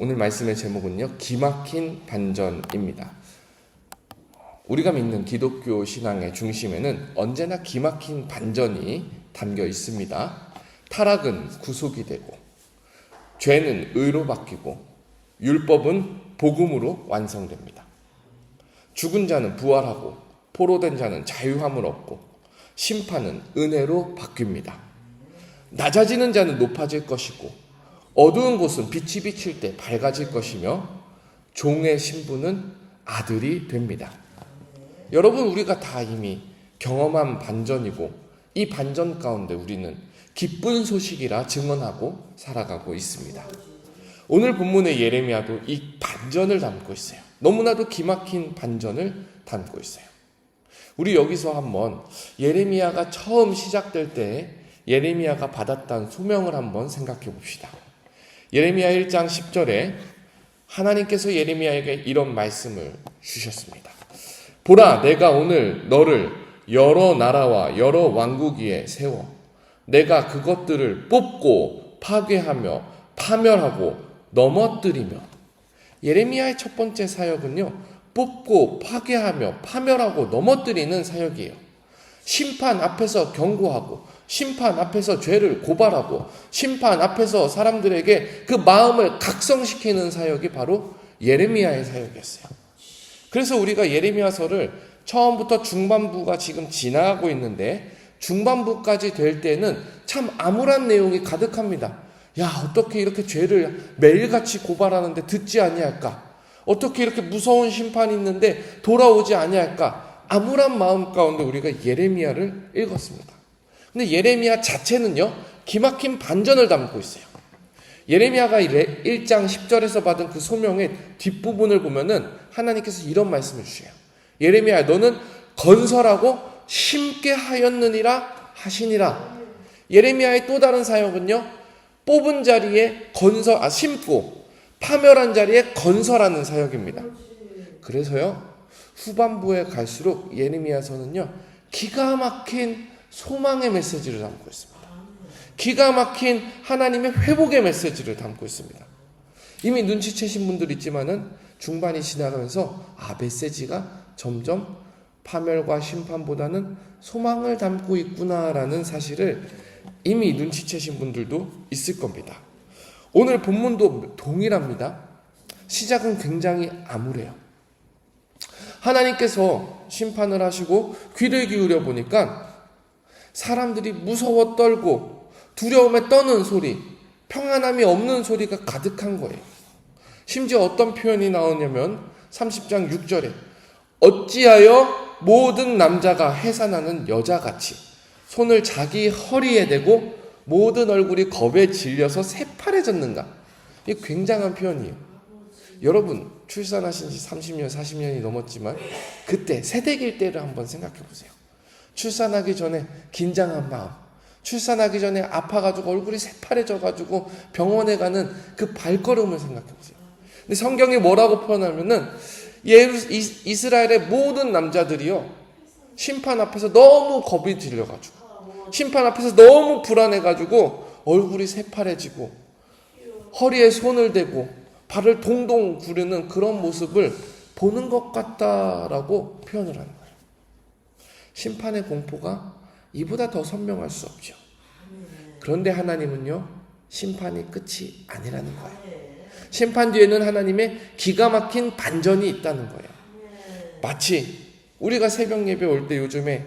오늘 말씀의 제목은요, 기막힌 반전입니다. 우리가 믿는 기독교 신앙의 중심에는 언제나 기막힌 반전이 담겨 있습니다. 타락은 구속이 되고, 죄는 의로 바뀌고, 율법은 복음으로 완성됩니다. 죽은 자는 부활하고, 포로된 자는 자유함을 얻고, 심판은 은혜로 바뀝니다. 낮아지는 자는 높아질 것이고, 어두운 곳은 빛이 비칠 때 밝아질 것이며, 종의 신분은 아들이 됩니다. 여러분, 우리가 다 이미 경험한 반전이고, 이 반전 가운데 우리는 기쁜 소식이라 증언하고 살아가고 있습니다. 오늘 본문의 예레미야도 이 반전을 담고 있어요. 너무나도 기막힌 반전을 담고 있어요. 우리 여기서 한번 예레미야가 처음 시작될 때 예레미야가 받았던 소명을 한번 생각해 봅시다. 예레미야 1장 10절에 하나님께서 예레미야에게 이런 말씀을 주셨습니다. 보라, 내가 오늘 너를 여러 나라와 여러 왕국 위에 세워 내가 그것들을 뽑고 파괴하며 파멸하고 넘어뜨리며. 예레미야의 첫 번째 사역은요, 뽑고 파괴하며 파멸하고 넘어뜨리는 사역이에요. 심판 앞에서 경고하고, 심판 앞에서 죄를 고발하고, 심판 앞에서 사람들에게 그 마음을 각성시키는 사역이 바로 예레미야의 사역이었어요. 그래서 우리가 예레미야서를 처음부터 중반부가 지금 지나가고 있는데, 중반부까지 될 때는 참 암울한 내용이 가득합니다. 야, 어떻게 이렇게 죄를 매일같이 고발하는데 듣지 아니할까? 어떻게 이렇게 무서운 심판이 있는데 돌아오지 아니할까? 암울한 마음 가운데 우리가 예레미야를 읽었습니다. 근데 예레미야 자체는요, 기막힌 반전을 담고 있어요. 예레미야가 1장 10절에서 받은 그 소명의 뒷부분을 보면은 하나님께서 이런 말씀을 주셔요. 예레미야, 너는 건설하고 심게 하였느니라 하시니라. 예레미야의 또 다른 사역은요, 뽑은 자리에 심고 파멸한 자리에 건설하는 사역입니다. 그래서요, 후반부에 갈수록 예레미야서는요, 기가 막힌 소망의 메시지를 담고 있습니다. 기가 막힌 하나님의 회복의 메시지를 담고 있습니다. 이미 눈치채신 분들 있지만은 중반이 지나가면서 메시지가 점점 파멸과 심판보다는 소망을 담고 있구나라는 사실을 이미 눈치채신 분들도 있을 겁니다. 오늘 본문도 동일합니다. 시작은 굉장히 암울해요. 하나님께서 심판을 하시고 귀를 기울여 보니까 사람들이 무서워 떨고 두려움에 떠는 소리, 평안함이 없는 소리가 가득한 거예요. 심지어 어떤 표현이 나오냐면 30장 6절에 어찌하여 모든 남자가 해산하는 여자같이 손을 자기 허리에 대고 모든 얼굴이 겁에 질려서 새파래졌는가. 이게 굉장한 표현이에요. 여러분, 출산하신 지 30년, 40년이 넘었지만 그때 새댁일 때를 한번 생각해 보세요. 출산하기 전에 긴장한 마음, 출산하기 전에 아파가지고 얼굴이 새파래져가지고 병원에 가는 그 발걸음을 생각해 보세요. 근데 성경이 뭐라고 표현하면은 이스라엘의 모든 남자들이요, 심판 앞에서 너무 겁이 질려가지고, 심판 앞에서 너무 불안해가지고 얼굴이 새파래지고 허리에 손을 대고 발을 동동 구르는 그런 모습을 보는 것 같다라고 표현을 하는 거예요. 심판의 공포가 이보다 더 선명할 수 없죠. 그런데 하나님은요, 심판이 끝이 아니라는 거예요. 심판 뒤에는 하나님의 기가 막힌 반전이 있다는 거예요. 마치 우리가 새벽 예배 올 때 요즘에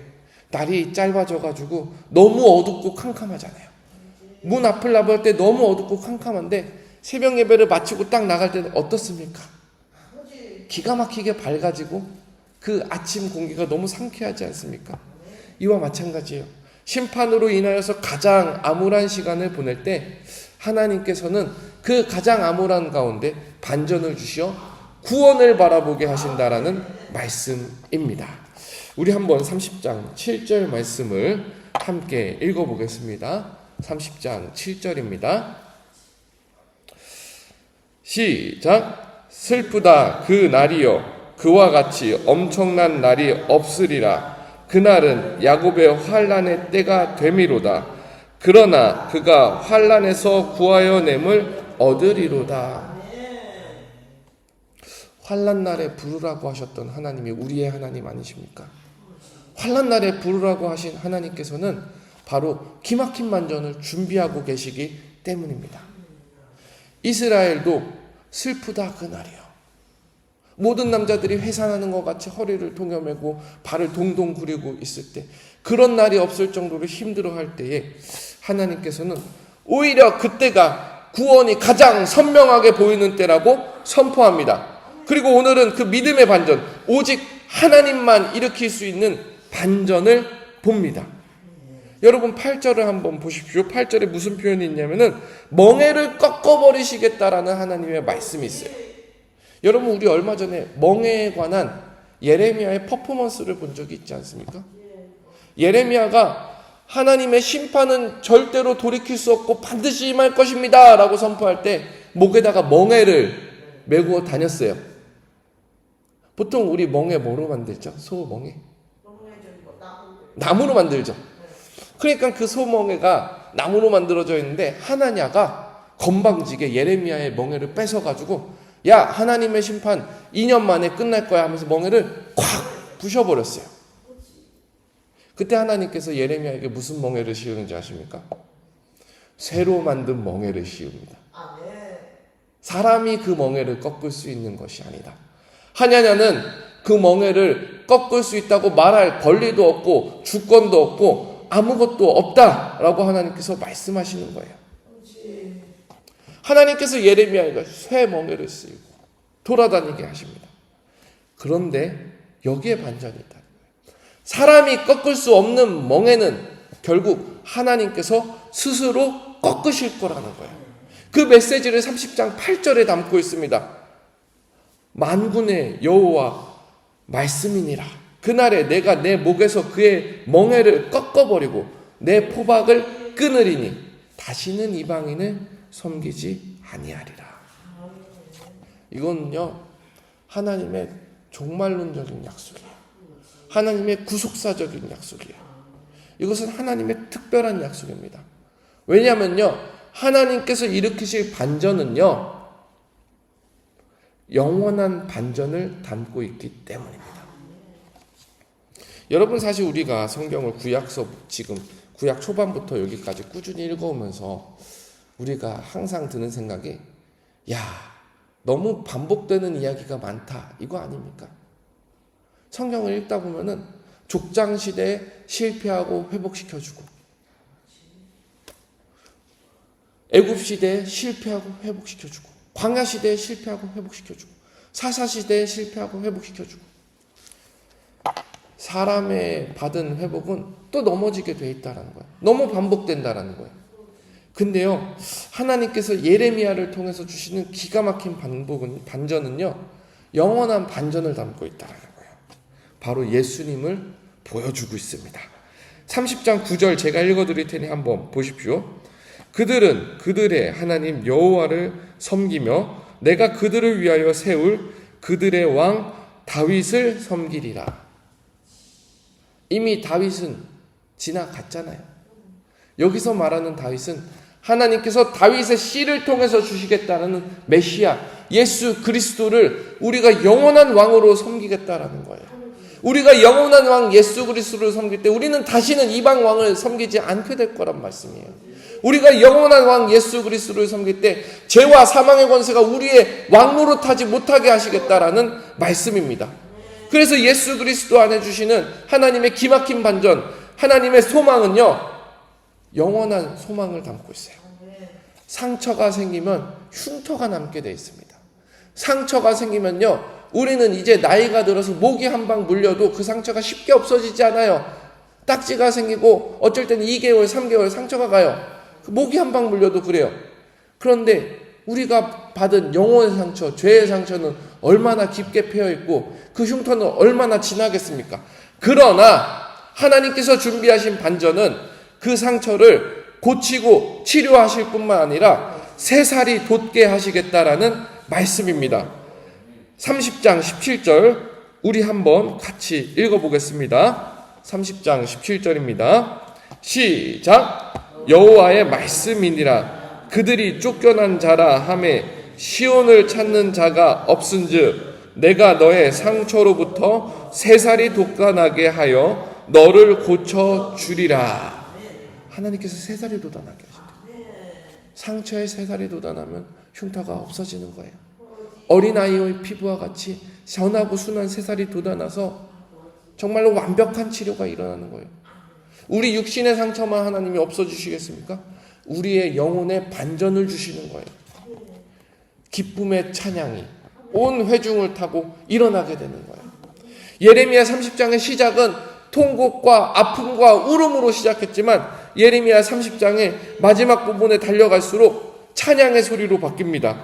날이 짧아져가지고 너무 어둡고 캄캄하잖아요. 문 앞을 나볼 때 너무 어둡고 캄캄한데 새벽 예배를 마치고 딱 나갈 때는 어떻습니까? 기가 막히게 밝아지고 그 아침 공기가 너무 상쾌하지 않습니까? 이와 마찬가지예요. 심판으로 인하여서 가장 암울한 시간을 보낼 때 하나님께서는 그 가장 암울한 가운데 반전을 주시어 구원을 바라보게 하신다라는 말씀입니다. 우리 한번 30장 7절 말씀을 함께 읽어보겠습니다. 30장 7절입니다. 시작. 슬프다 그 날이여, 그와 같이 엄청난 날이 없으리라. 그날은 야곱의 환난의 때가 되미로다. 그러나 그가 환난에서 구하여 냄을 얻으리로다. 환난 날에 부르라고 하셨던 하나님이 우리의 하나님 아니십니까? 환난 날에 부르라고 하신 하나님께서는 바로 기막힌 반전을 준비하고 계시기 때문입니다. 이스라엘도 슬프다 그날이요. 모든 남자들이 회상하는 것 같이 허리를 동여매고 발을 동동 구리고 있을 때, 그런 날이 없을 정도로 힘들어할 때에 하나님께서는 오히려 그때가 구원이 가장 선명하게 보이는 때라고 선포합니다. 그리고 오늘은 그 믿음의 반전, 오직 하나님만 일으킬 수 있는 반전을 봅니다. 여러분 8절을 한번 보십시오. 8절에 무슨 표현이 있냐면은 멍에를 꺾어버리시겠다라는 하나님의 말씀이 있어요. 여러분 우리 얼마 전에 멍에에 관한 예레미야의 퍼포먼스를 본 적이 있지 않습니까? 예레미야가 하나님의 심판은 절대로 돌이킬 수 없고 반드시 임할 것입니다 라고 선포할 때 목에다가 멍에를 메고 다녔어요. 보통 우리 멍에 뭐로 만들죠? 소멍에? 나무로 만들죠. 그러니까 그 소멍에가 나무로 만들어져 있는데 하나냐가 건방지게 예레미야의 멍에를 뺏어가지고 야 하나님의 심판 2년 만에 끝날 거야 하면서 멍에를 콱 부셔버렸어요. 그때 하나님께서 예레미야에게 무슨 멍에를 씌우는지 아십니까? 새로 만든 멍에를 씌웁니다. 사람이 그 멍에를 꺾을 수 있는 것이 아니다. 하냐냐는 그 멍에를 꺾을 수 있다고 말할 권리도 없고 주권도 없고 아무것도 없다라고 하나님께서 말씀하시는 거예요. 하나님께서 예레미야가 쇠 멍에를 쓰고 돌아다니게 하십니다. 그런데 여기에 반전이 있다는 거예요. 사람이 꺾을 수 없는 멍에는 결국 하나님께서 스스로 꺾으실 거라는 거예요. 그 메시지를 30장 8절에 담고 있습니다. 만군의 여호와 말씀이니라. 그날에 내가 내 목에서 그의 멍에를 꺾어버리고 내 포박을 끊으리니 다시는 이방인을 섬기지 아니하리라. 이건요 하나님의 종말론적인 약속이에요. 하나님의 구속사적인 약속이에요. 이것은 하나님의 특별한 약속입니다. 왜냐하면요 하나님께서 일으키실 반전은요 영원한 반전을 담고 있기 때문입니다. 여러분 사실 우리가 성경을 구약서 지금 구약 초반부터 여기까지 꾸준히 읽어오면서 우리가 항상 드는 생각이 야 너무 반복되는 이야기가 많다 이거 아닙니까? 성경을 읽다 보면은 족장 시대에 실패하고 회복시켜주고 애굽 시대에 실패하고 회복시켜주고 광야 시대에 실패하고 회복시켜주고 사사 시대에 실패하고 회복시켜주고 사람의 받은 회복은 또 넘어지게 돼 있다는 거예요. 너무 반복된다는 거예요. 근데요 하나님께서 예레미야를 통해서 주시는 기가 막힌 반전은요 영원한 반전을 담고 있다는 거예요. 바로 예수님을 보여주고 있습니다. 30장 9절 제가 읽어드릴 테니 한번 보십시오. 그들은 그들의 하나님 여호와를 섬기며 내가 그들을 위하여 세울 그들의 왕 다윗을 섬기리라. 이미 다윗은 지나갔잖아요. 여기서 말하는 다윗은 하나님께서 다윗의 씨를 통해서 주시겠다는 메시아 예수 그리스도를 우리가 영원한 왕으로 섬기겠다라는 거예요. 우리가 영원한 왕 예수 그리스도를 섬길 때 우리는 다시는 이방 왕을 섬기지 않게 될 거란 말씀이에요. 우리가 영원한 왕 예수 그리스도를 섬길 때 죄와 사망의 권세가 우리의 왕노릇하지 못하게 하시겠다라는 말씀입니다. 그래서 예수 그리스도 안에 주시는 하나님의 기막힌 반전, 하나님의 소망은요 영원한 소망을 담고 있어요. 상처가 생기면 흉터가 남게 돼 있습니다. 상처가 생기면요 우리는 이제 나이가 들어서 모기 한 방 물려도 그 상처가 쉽게 없어지지 않아요. 딱지가 생기고 어쩔 때는 2개월, 3개월 상처가 가요. 모기 한 방 물려도 그래요. 그런데 우리가 받은 영혼의 상처, 죄의 상처는 얼마나 깊게 패여있고 그 흉터는 얼마나 진하겠습니까? 그러나 하나님께서 준비하신 반전은 그 상처를 고치고 치료하실 뿐만 아니라 새살이 돋게 하시겠다라는 말씀입니다. 30장 17절 우리 한번 같이 읽어보겠습니다. 30장 17절입니다. 시작. 여호와의 말씀이니라. 그들이 쫓겨난 자라 하매 시온을 찾는 자가 없은즉 내가 너의 상처로부터 새살이 돋아나게 하여 너를 고쳐주리라. 하나님께서 새살이 돋아나게 하신다. 상처에 새살이 돋아나면 흉터가 없어지는 거예요. 어린아이의 피부와 같이 선하고 순한 새살이 돋아나서 정말로 완벽한 치료가 일어나는 거예요. 우리 육신의 상처만 하나님이 없어주시겠습니까? 우리의 영혼에 반전을 주시는 거예요. 기쁨의 찬양이 온 회중을 타고 일어나게 되는 거예요. 예레미야 30장의 시작은 통곡과 아픔과 울음으로 시작했지만 예레미야 30장의 마지막 부분에 달려갈수록 찬양의 소리로 바뀝니다.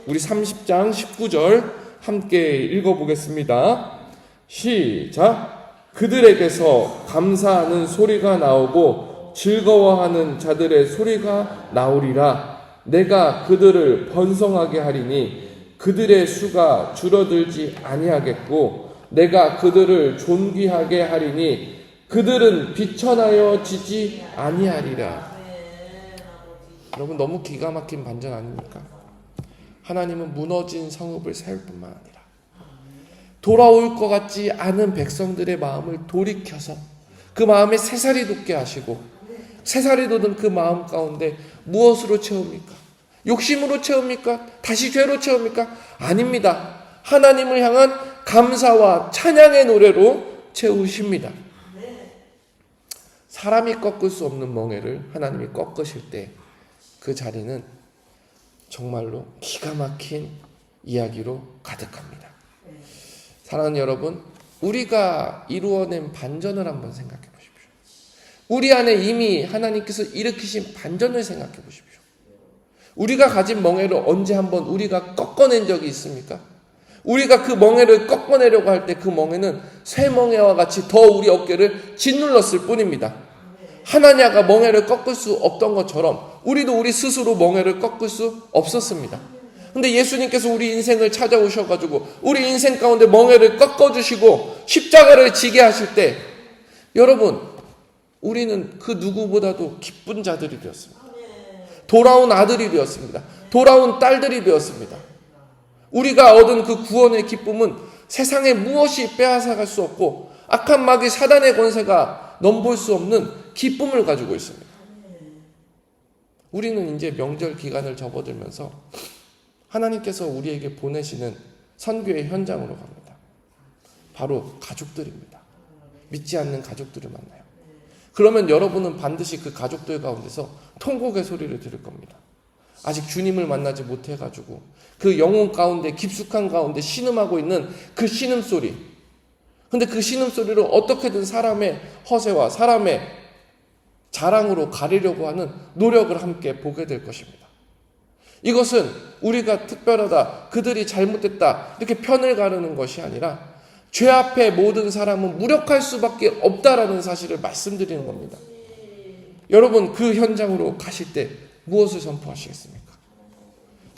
우리 30장 19절 함께 읽어보겠습니다. 시작. 그들에게서 감사하는 소리가 나오고 즐거워하는 자들의 소리가 나오리라. 내가 그들을 번성하게 하리니 그들의 수가 줄어들지 아니하겠고 내가 그들을 존귀하게 하리니 그들은 비천하여 지지 아니하리라. 여러분, 너무 기가 막힌 반전 아닙니까? 하나님은 무너진 성읍을 세울 뿐만 아니라 돌아올 것 같지 않은 백성들의 마음을 돌이켜서 그 마음에 새살이 돋게 하시고, 새살이 돋은 그 마음 가운데 무엇으로 채웁니까? 욕심으로 채웁니까? 다시 죄로 채웁니까? 아닙니다. 하나님을 향한 감사와 찬양의 노래로 채우십니다. 사람이 꺾을 수 없는 멍에를 하나님이 꺾으실 때 그 자리는 정말로 기가 막힌 이야기로 가득합니다. 사랑하는 여러분, 우리가 이루어낸 반전을 한번 생각해 보십시오. 우리 안에 이미 하나님께서 일으키신 반전을 생각해 보십시오. 우리가 가진 멍에를 언제 한번 우리가 꺾어낸 적이 있습니까? 우리가 그 멍에를 꺾어내려고 할 때 그 멍에는 새 멍에와 같이 더 우리 어깨를 짓눌렀을 뿐입니다. 하나냐가 멍에를 꺾을 수 없던 것처럼 우리도 우리 스스로 멍에를 꺾을 수 없었습니다. 근데 예수님께서 우리 인생을 찾아오셔가지고 우리 인생 가운데 멍에를 꺾어주시고 십자가를 지게 하실 때, 여러분, 우리는 그 누구보다도 기쁜 자들이 되었습니다. 돌아온 아들이 되었습니다. 돌아온 딸들이 되었습니다. 우리가 얻은 그 구원의 기쁨은 세상에 무엇이 빼앗아갈 수 없고 악한 마귀 사단의 권세가 넘볼 수 없는 기쁨을 가지고 있습니다. 우리는 이제 명절 기간을 접어들면서 하나님께서 우리에게 보내시는 선교의 현장으로 갑니다. 바로 가족들입니다. 믿지 않는 가족들을 만나요. 그러면 여러분은 반드시 그 가족들 가운데서 통곡의 소리를 들을 겁니다. 아직 주님을 만나지 못해가지고 그 영혼 가운데, 깊숙한 가운데 신음하고 있는 그 신음소리. 근데 그 신음소리를 어떻게든 사람의 허세와 사람의 자랑으로 가리려고 하는 노력을 함께 보게 될 것입니다. 이것은 우리가 특별하다, 그들이 잘못됐다, 이렇게 편을 가르는 것이 아니라 죄 앞에 모든 사람은 무력할 수밖에 없다라는 사실을 말씀드리는 겁니다. 여러분, 그 현장으로 가실 때 무엇을 선포하시겠습니까?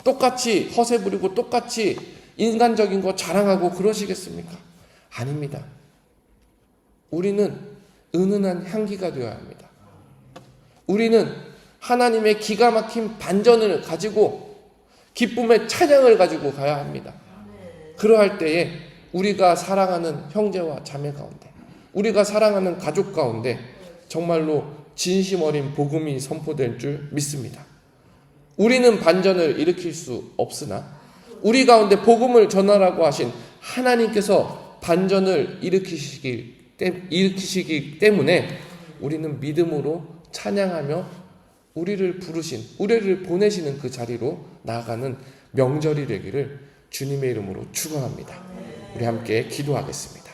똑같이 허세 부리고 똑같이 인간적인 거 자랑하고 그러시겠습니까? 아닙니다. 우리는 은은한 향기가 되어야 합니다. 우리는 하나님의 기가 막힌 반전을 가지고 기쁨의 찬양을 가지고 가야 합니다. 그러할 때에 우리가 사랑하는 형제와 자매 가운데, 우리가 사랑하는 가족 가운데 정말로 진심 어린 복음이 선포될 줄 믿습니다. 우리는 반전을 일으킬 수 없으나 우리 가운데 복음을 전하라고 하신 하나님께서 반전을 일으키시기 때문에 우리는 믿음으로 찬양하며 우리를 부르신, 우리를 보내시는 그 자리로 나아가는 명절이 되기를 주님의 이름으로 축원합니다. 우리 함께 기도하겠습니다.